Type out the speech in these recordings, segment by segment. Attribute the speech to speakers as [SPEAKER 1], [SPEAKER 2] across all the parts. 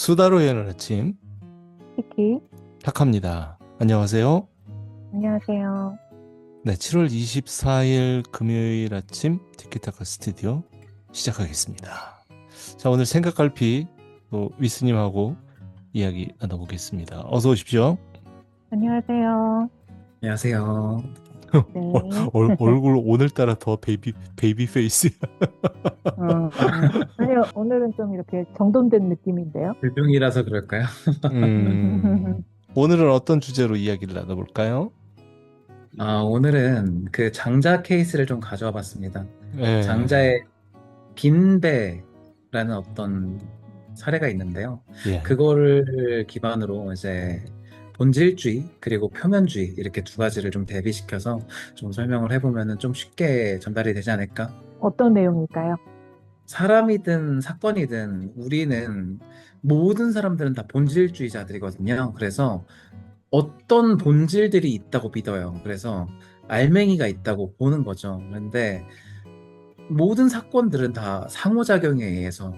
[SPEAKER 1] 수다로 여는 아침
[SPEAKER 2] 키키,
[SPEAKER 1] 시작합니다. 안녕하세요.
[SPEAKER 2] 안녕하세요.
[SPEAKER 1] 네, 7월 24일 금요일 아침 티키타카 스튜디오 시작하겠습니다. 자, 오늘 생각갈피 또 위스님하고 이야기 나눠보겠습니다. 어서 오십시오.
[SPEAKER 2] 안녕하세요.
[SPEAKER 3] 안녕하세요.
[SPEAKER 2] 네.
[SPEAKER 1] 얼굴 오늘따라 더 베이비 페이스.
[SPEAKER 2] 아니요, 오늘은 좀 이렇게 정돈된 느낌인데요.
[SPEAKER 3] 불병이라서 그럴까요?
[SPEAKER 1] 음, 오늘은 어떤 주제로 이야기를 나눠볼까요?
[SPEAKER 3] 오늘은 그 장자 케이스를 좀 가져와 봤습니다.
[SPEAKER 1] 예,
[SPEAKER 3] 장자의 빈배라는 어떤 사례가 있는데요.
[SPEAKER 1] 예.
[SPEAKER 3] 그거를 기반으로 이제 본질주의 그리고 표면주의 이렇게 두 가지를 좀 대비시켜서 좀 설명을 해보면은 좀 쉽게 전달이 되지 않을까?
[SPEAKER 2] 어떤 내용일까요?
[SPEAKER 3] 사람이든 사건이든 우리는 모든 사람들은 다 본질주의자들이거든요. 그래서 어떤 본질들이 있다고 믿어요. 그래서 알맹이가 있다고 보는 거죠. 그런데 모든 사건들은 다 상호작용에 의해서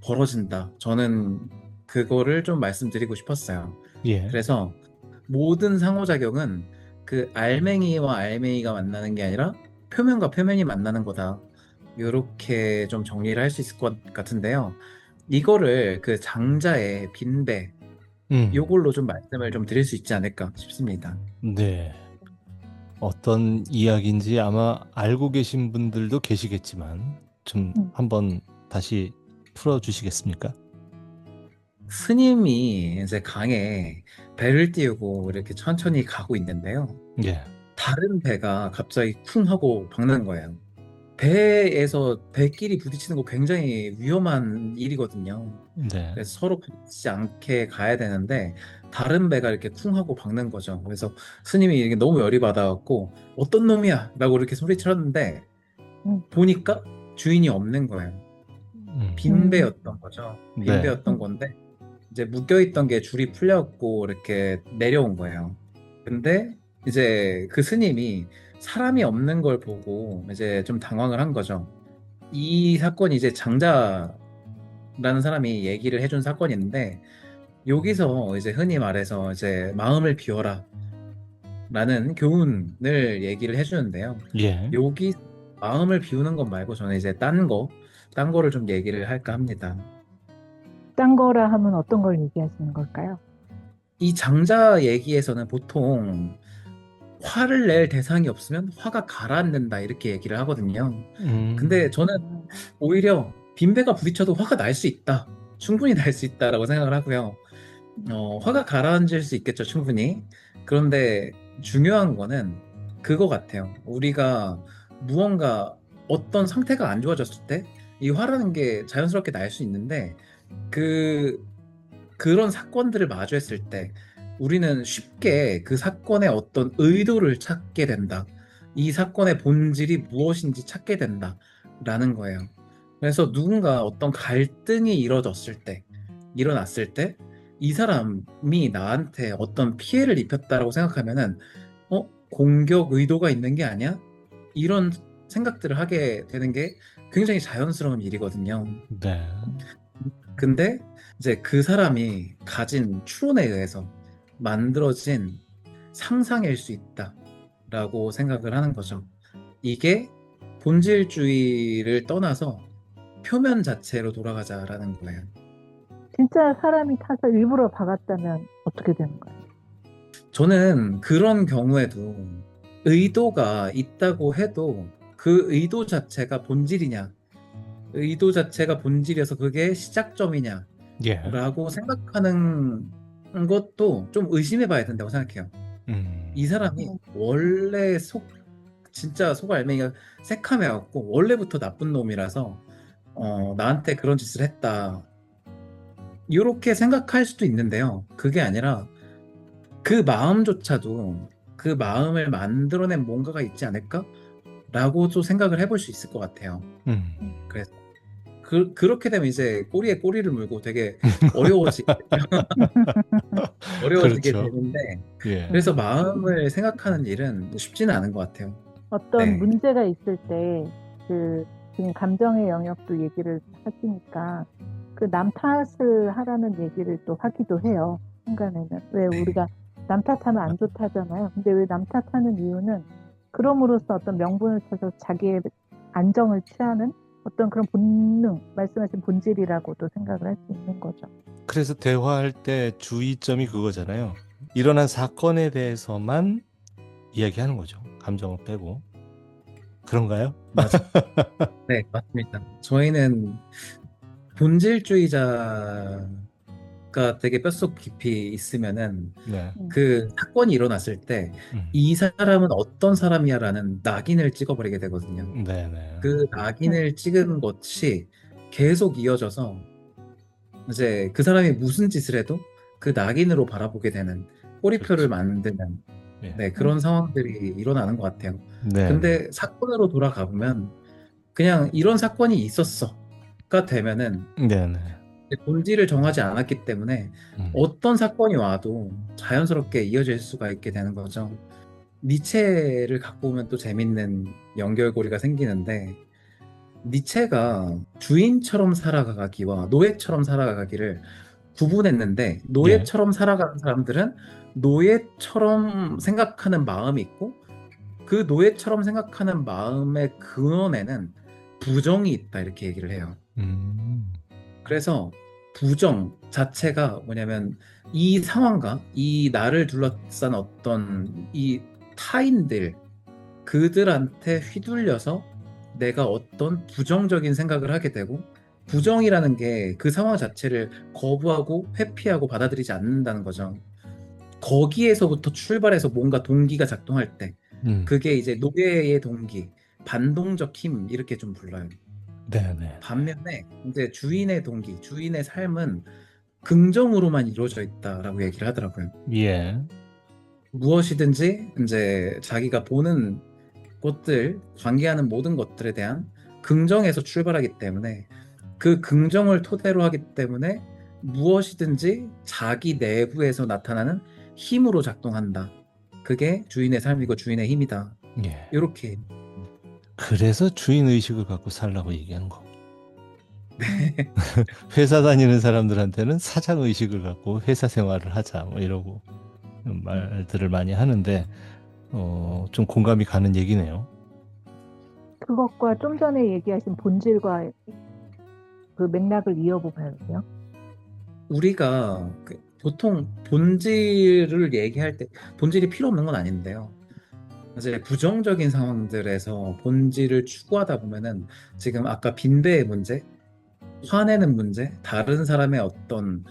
[SPEAKER 3] 벌어진다. 저는 그거를 좀 말씀드리고 싶었어요.
[SPEAKER 1] 예.
[SPEAKER 3] 그래서 모든 상호작용은 그 알맹이와 알맹이가 만나는 게 아니라 표면과 표면이 만나는 거다. 이렇게 좀 정리를 할 수 있을 것 같은데요. 이거를 그 장자의 빈배,
[SPEAKER 1] 음,
[SPEAKER 3] 요걸로 좀 말씀을 좀 드릴 수 있지 않을까 싶습니다.
[SPEAKER 1] 네. 어떤 이야기인지 아마 알고 계신 분들도 계시겠지만 좀
[SPEAKER 2] 음,
[SPEAKER 1] 한번 다시 풀어주시겠습니까?
[SPEAKER 3] 스님이 이제 강에 배를 띄우고 이렇게 천천히 가고 있는데요.
[SPEAKER 1] 예,
[SPEAKER 3] 다른 배가 갑자기 쿵 하고 박는 거예요. 배에서 배끼리 부딪히는 거 굉장히 위험한 일이거든요.
[SPEAKER 1] 네,
[SPEAKER 3] 그래서 서로 부딪히지 않게 가야 되는데 다른 배가 이렇게 쿵 하고 박는 거죠. 그래서 스님이 이게 너무 열이 받아갖고 어떤 놈이야? 라고 이렇게 소리쳤는데
[SPEAKER 2] 음,
[SPEAKER 3] 보니까 주인이 없는 거예요.
[SPEAKER 2] 음,
[SPEAKER 3] 빈배였던 거죠.
[SPEAKER 1] 네,
[SPEAKER 3] 빈배였던 건데 이제 묶여있던 게 줄이 풀려갖고 이렇게 내려온 거예요. 근데 이제 그 스님이 사람이 없는 걸 보고 이제 좀 당황을 한 거죠. 이 사건이 이제 장자라는 사람이 얘기를 해준 사건인데 여기서 이제 흔히 말해서 이제 마음을 비워라 라는 교훈을 얘기를 해주는데요.
[SPEAKER 1] 예.
[SPEAKER 3] 여기 마음을 비우는 것 말고 저는 이제 딴 거를 좀 얘기를 할까 합니다.
[SPEAKER 2] 딴 거라 하면 어떤 걸 얘기하시는 걸까요?
[SPEAKER 3] 이 장자 얘기에서는 보통 화를 낼 대상이 없으면 화가 가라앉는다 이렇게 얘기를 하거든요. 근데 저는
[SPEAKER 2] 음,
[SPEAKER 3] 오히려 빈배가 부딪혀도 화가 날 수 있다. 충분히 날 수 있다라고 생각을 하고요. 화가 가라앉을 수 있겠죠, 충분히. 그런데 중요한 거는 그거 같아요. 우리가 무언가 어떤 상태가 안 좋아졌을 때 이 화라는 게 자연스럽게 날 수 있는데 그 그런 사건들을 마주했을 때 우리는 쉽게 그 사건의 어떤 의도를 찾게 된다. 이 사건의 본질이 무엇인지 찾게 된다라는 거예요. 그래서 누군가 어떤 갈등이 일어났을 때, 이 사람이 나한테 어떤 피해를 입혔다라고 생각하면은, 공격 의도가 있는 게 아니야? 이런 생각들을 하게 되는 게 굉장히 자연스러운 일이거든요.
[SPEAKER 1] 네,
[SPEAKER 3] 근데 이제 그 사람이 가진 추론에 의해서 만들어진 상상일 수 있다라고 생각을 하는 거죠. 이게 본질주의를 떠나서 표면 자체로 돌아가자라는 거예요.
[SPEAKER 2] 진짜 사람이 타서 일부러 박았다면 어떻게 되는 거예요?
[SPEAKER 3] 저는 그런 경우에도 의도가 있다고 해도 그 의도 자체가 본질이냐, 의도 자체가 본질이어서 그게 시작점이냐,
[SPEAKER 1] 예,
[SPEAKER 3] 라고 생각하는 것도 좀 의심해 봐야 된다고 생각해요. 이 사람이
[SPEAKER 2] 음,
[SPEAKER 3] 원래 진짜 속알맹이가 새카매갖고 원래부터 나쁜 놈이라서 나한테 그런 짓을 했다. 이렇게 생각할 수도 있는데요. 그게 아니라 그 마음조차도 그 마음을 만들어낸 뭔가가 있지 않을까? 라고도 생각을 해볼 수 있을 것 같아요.
[SPEAKER 1] 음,
[SPEAKER 3] 그래서 그렇게 되면 이제 꼬리에 꼬리를 물고 되게 어려워지, 어려워지게
[SPEAKER 1] 그렇죠.
[SPEAKER 3] 되는데
[SPEAKER 1] 예,
[SPEAKER 3] 그래서
[SPEAKER 2] 음.
[SPEAKER 3] 마음을 생각하는 일은 뭐 쉽지는 않은 것 같아요.
[SPEAKER 2] 어떤
[SPEAKER 3] 네,
[SPEAKER 2] 문제가 있을 때, 그, 지금 감정의 영역도 얘기를 하시니까, 그 남 탓을 하라는 얘기를 또 하기도 해요. 순간에는. 왜
[SPEAKER 3] 네.
[SPEAKER 2] 우리가 남 탓하면 안 좋다잖아요. 근데 왜 남 탓하는 이유는 그럼으로써 어떤 명분을 찾아서 자기의 안정을 취하는 어떤 그런 본능, 말씀하신 본질이라고도 생각을 할 수 있는 거죠.
[SPEAKER 1] 그래서 대화할 때 주의점이 그거잖아요. 일어난 사건에 대해서만 이야기하는 거죠. 감정을 빼고. 그런가요?
[SPEAKER 3] 맞아. 네, 맞습니다. 저희는 본질주의자가 되게 뼛속 깊이 있으면은
[SPEAKER 1] 네.
[SPEAKER 3] 그 사건이 일어났을 때 이 사람은 어떤 사람이야라는 낙인을 찍어버리게 되거든요.
[SPEAKER 1] 네네.
[SPEAKER 3] 그 낙인을 찍은 것이 계속 이어져서 이제 그 사람이 무슨 짓을 해도 그 낙인으로 바라보게 되는 꼬리표를 만드는
[SPEAKER 1] 네.
[SPEAKER 3] 네, 그런 상황들이 일어나는 것 같아요.
[SPEAKER 1] 네.
[SPEAKER 3] 근데 사건으로 돌아가 보면 그냥 이런 사건이 있었어가 되면은
[SPEAKER 1] 네네.
[SPEAKER 3] 본질을 정하지 않았기 때문에 어떤 사건이 와도 자연스럽게 이어질 수가 있게 되는 거죠. 니체를 갖고 오면 또 재밌는 연결고리가 생기는데 니체가 주인처럼 살아가기와 노예처럼 살아가기를 구분했는데 노예처럼 살아가는 사람들은 노예처럼 생각하는 마음이 있고 그 노예처럼 생각하는 마음의 근원에는 부정이 있다 이렇게 얘기를 해요. 그래서 부정 자체가 뭐냐면 이 상황과 이 나를 둘러싼 어떤 이 타인들 그들한테 휘둘려서 내가 어떤 부정적인 생각을 하게 되고 부정이라는 게 그 상황 자체를 거부하고 회피하고 받아들이지 않는다는 거죠. 거기에서부터 출발해서 뭔가 동기가 작동할 때 그게 이제 노예의 동기, 반동적 힘 이렇게 좀 불러요.
[SPEAKER 1] 네네.
[SPEAKER 3] 반면에 이제 주인의 동기, 주인의 삶은 긍정으로만 이루어져 있다라고 얘기를 하더라고요.
[SPEAKER 1] 예.
[SPEAKER 3] 무엇이든지 이제 자기가 보는 것들, 관계하는 모든 것들에 대한 긍정에서 출발하기 때문에 그 긍정을 토대로 하기 때문에 무엇이든지 자기 내부에서 나타나는 힘으로 작동한다. 그게 주인의 삶이고 주인의 힘이다.
[SPEAKER 1] 예.
[SPEAKER 3] 이렇게.
[SPEAKER 1] 그래서 주인 의식을 갖고 살라고 얘기하는 거. 회사 다니는 사람들한테는 사장 의식을 갖고 회사 생활을 하자 뭐 이러고 말들을 많이 하는데 좀 공감이 가는 얘기네요.
[SPEAKER 2] 그것과 좀 전에 얘기하신 본질과 그 맥락을 이어보면요.
[SPEAKER 3] 우리가 보통 본질을 얘기할 때 본질이 필요 없는 건 아닌데요. 이제 부정적인 상황들에서 본질을 추구하다 보면은 지금 아까 빈배의 문제, 화내는 문제, 다른 사람의 어떤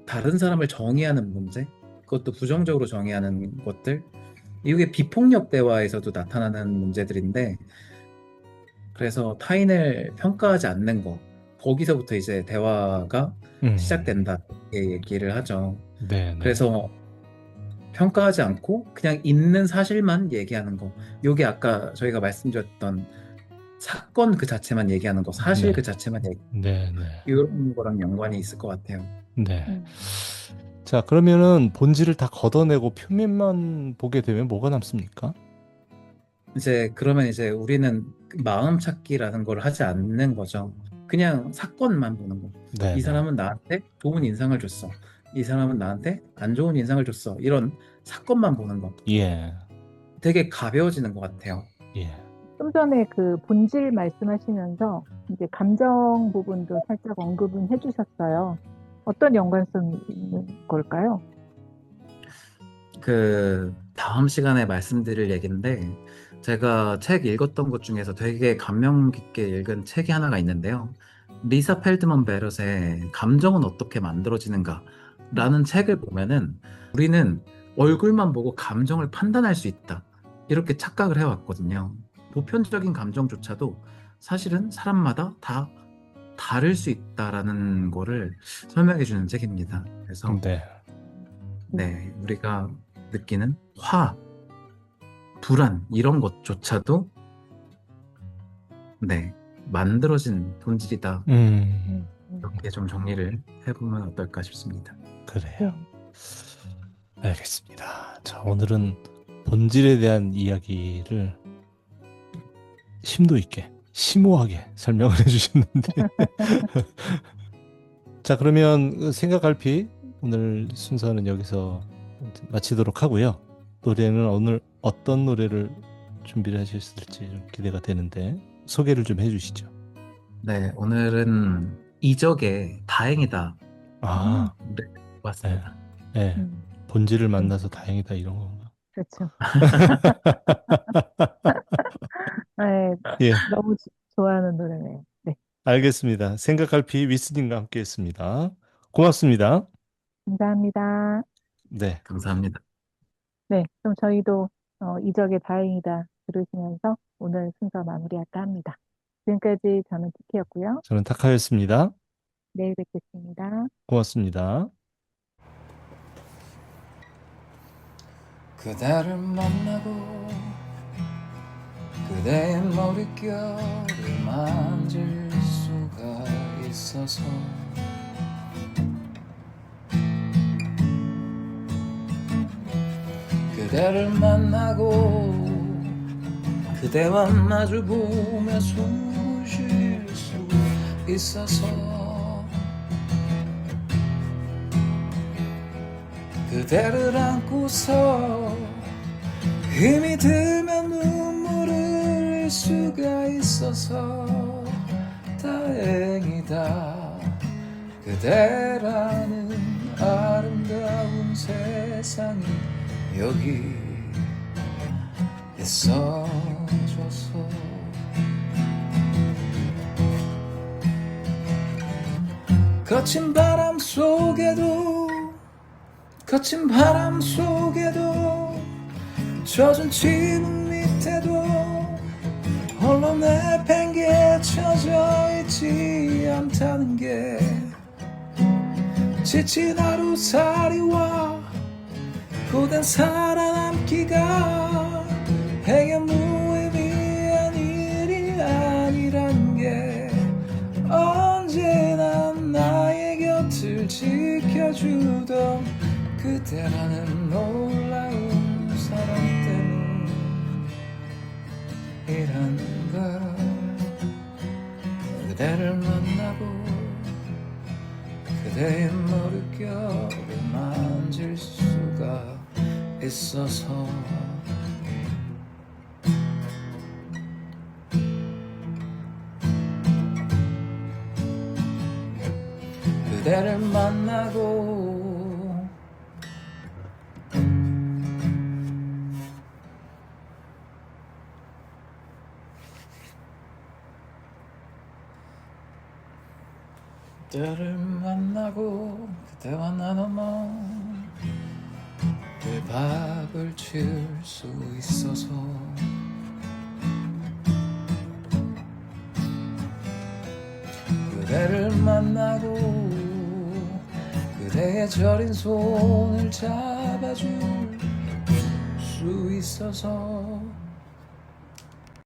[SPEAKER 3] 다른 사람을 정의하는 문제, 그것도 부정적으로 정의하는 것들, 이게 비폭력 대화에서도 나타나는 문제들인데, 그래서 타인을 평가하지 않는 거, 거기서부터 이제 대화가 시작된다 이렇게 얘기를 하죠.
[SPEAKER 1] 네.
[SPEAKER 3] 그래서 평가하지 않고 그냥 있는 사실만 얘기하는 거. 요게 아까 저희가 말씀드렸던 사건 그 자체만 얘기하는 거, 사실
[SPEAKER 1] 네.
[SPEAKER 3] 그 자체만 얘기.
[SPEAKER 1] 네.
[SPEAKER 3] 이런 거랑 연관이 있을 것 같아요.
[SPEAKER 1] 네. 자, 그러면은 본질을 다 걷어내고 표면만 보게 되면 뭐가 남습니까?
[SPEAKER 3] 이제 그러면 이제 우리는 마음 찾기라는 걸 하지 않는 거죠. 그냥 사건만 보는 거.
[SPEAKER 1] 네.
[SPEAKER 3] 이 사람은 나한테 좋은 인상을 줬어. 이 사람은 나한테 안 좋은 인상을 줬어. 이런 사건만 보는 거.
[SPEAKER 1] 예.
[SPEAKER 3] 되게 가벼워지는 것 같아요.
[SPEAKER 1] 예.
[SPEAKER 2] 좀 전에 그 본질 말씀하시면서 이제 감정 부분도 살짝 언급은 해주셨어요. 어떤 연관성이 있는 걸까요?
[SPEAKER 3] 그 다음 시간에 말씀드릴 얘기인데 제가 책 읽었던 것 중에서 되게 감명 깊게 읽은 책이 하나가 있는데요. 리사 펠드먼 베럿의 감정은 어떻게 만들어지는가 라는 책을 보면은 우리는 얼굴만 보고 감정을 판단할 수 있다 이렇게 착각을 해왔거든요. 보편적인 감정조차도 사실은 사람마다 다 다를 수 있다라는 거를 설명해 주는 책입니다. 그래서 네, 우리가 느끼는 화, 불안 이런 것조차도 네, 만들어진 본질이다. 이렇게 좀 정리를 해보면 어떨까 싶습니다.
[SPEAKER 1] 그래요. 알겠습니다. 자, 오늘은 본질에 대한 이야기를 심도 있게, 심오하게 설명을 해주셨는데 자, 그러면 생각갈피 오늘 순서는 여기서 마치도록 하고요. 노래는 오늘 어떤 노래를 준비를 하셨을지 좀 기대가 되는데 소개를 좀 해주시죠.
[SPEAKER 3] 네, 오늘은 이적의 다행이다.
[SPEAKER 1] 아,
[SPEAKER 3] 네,
[SPEAKER 1] 네,
[SPEAKER 3] 맞습니다.
[SPEAKER 1] 네.
[SPEAKER 2] 음,
[SPEAKER 1] 본질을 만나서 다행이다 이런 건가?
[SPEAKER 2] 그렇죠. 네,
[SPEAKER 1] 예,
[SPEAKER 2] 너무 좋아하는 노래네요. 네,
[SPEAKER 1] 알겠습니다. 생각갈피 위스님과 함께했습니다. 고맙습니다.
[SPEAKER 2] 감사합니다.
[SPEAKER 1] 네,
[SPEAKER 3] 감사합니다.
[SPEAKER 2] 네, 그럼 저희도 이적의 다행이다 들으시면서 오늘 순서 마무리할까 합니다. 지금까지 저는 티키였고요.
[SPEAKER 1] 저는 타카였습니다.
[SPEAKER 2] 내일 뵙겠습니다.
[SPEAKER 1] 고맙습니다.
[SPEAKER 3] 그대를 만나고 그대의 머릿결을 만질 수가 있어서 그대를 만나고 그대와 마주보며 숨을 쉴 수 있어서 그대를 안고서 힘이 들면 눈물을 흘릴 수가 있어서 다행이다. 그대라는 아름다운 세상이 여기 있어줘서 거친 바람 속에도 젖은 지붕 밑에도 홀로 내팽개쳐져 있지 않다는 게 지친 하루살이와 고된 살아남기가 행여 무의미한 일이 아니란 게 언제나 나의 곁을 지켜주던 그대라는 놀라운 사랑 때문이란가. 그대를 만나고 그대의 머릿결을 만질 수가 있어서 그대를 만나고 그대를 만나고 그대와 나눠먹은 그 밥을 칠 수 있어서 그대를 만나고 그대의 저린 손을 잡아줄 수 있어서